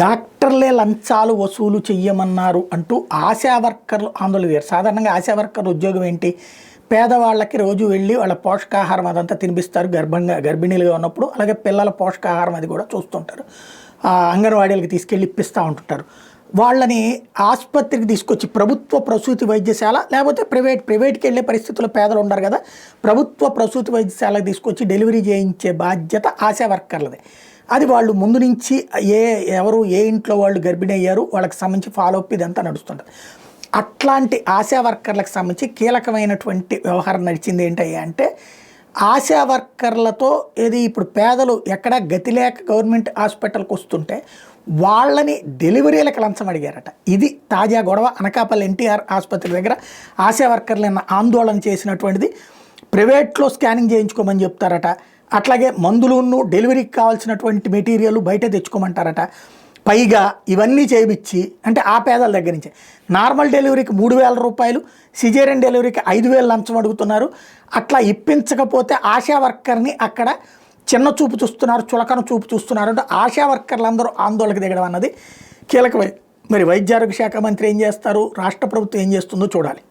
డాక్టర్లే లంచాలు వసూలు చెయ్యమన్నారు అంటూ ఆశా వర్కర్లు ఆందోళన చేశారు. సాధారణంగా ఆశా వర్కర్ల ఉద్యోగం ఏంటి? పేదవాళ్ళకి రోజు వెళ్ళి వాళ్ళ పోషకాహారం అదంతా తినిపిస్తారు గర్భిణీలుగా ఉన్నప్పుడు. అలాగే పిల్లల పోషకాహారం అది కూడా చూస్తుంటారు. అంగన్వాడీలకు తీసుకెళ్ళి ఇప్పిస్తూ ఉంటుంటారు. వాళ్ళని ఆసుపత్రికి తీసుకొచ్చి ప్రభుత్వ ప్రసూతి వైద్యశాల లేకపోతే ప్రైవేట్కి వెళ్ళే పరిస్థితుల్లో పేదలు ఉండరు కదా, ప్రభుత్వ ప్రసూతి వైద్యశాలకు తీసుకొచ్చి డెలివరీ చేయించే బాధ్యత ఆశా వర్కర్లదే. అది వాళ్ళు ముందు నుంచి ఎవరు ఏ ఇంట్లో వాళ్ళు గర్భిణీ అయ్యారు వాళ్ళకి సంబంధించి ఫాలోఅప్ ఇదంతా నడుస్తుంటుంది. అట్లాంటి ఆశా వర్కర్లకు సంబంధించి కీలకమైనటువంటి వ్యవహారం నడిచింది ఏంటయ్యా అంటే, ఆశా వర్కర్లతో ఇప్పుడు పేదలు ఎక్కడ గతి లేక గవర్నమెంట్ హాస్పిటల్కి వస్తుంటే వాళ్ళని డెలివరీలకు లంచం అడిగారట. ఇది తాజా గొడవ. అనకాపల్లి ఎన్టీఆర్ ఆసుపత్రి దగ్గర ఆశా వర్కర్లను ఆందోళన చేసినటువంటిది. ప్రైవేట్లో స్కానింగ్ చేయించుకోమని చెప్తారట, అట్లాగే మందులను డెలివరీకి కావాల్సినటువంటి మెటీరియల్ బయట తెచ్చుకోమంటారట. పైగా ఇవన్నీ చేయించి అంటే ఆ పేదల దగ్గర నుంచి నార్మల్ డెలివరీకి 3,000 రూపాయలు, సిజేరియన్ డెలివరీకి 5,000 లంచం అడుగుతున్నారు. అట్లా ఇప్పించకపోతే ఆశా వర్కర్ని అక్కడ చిన్న చూపు చూస్తున్నారు, చులకన చూపు చూస్తున్నారు అంటే ఆశా వర్కర్లందరూ ఆందోళనకు దిగడం అన్నది కీలకమే. మరి వైద్య ఆరోగ్య శాఖ మంత్రి ఏం చేస్తారు, రాష్ట్ర ప్రభుత్వం ఏం చేస్తుందో చూడాలి.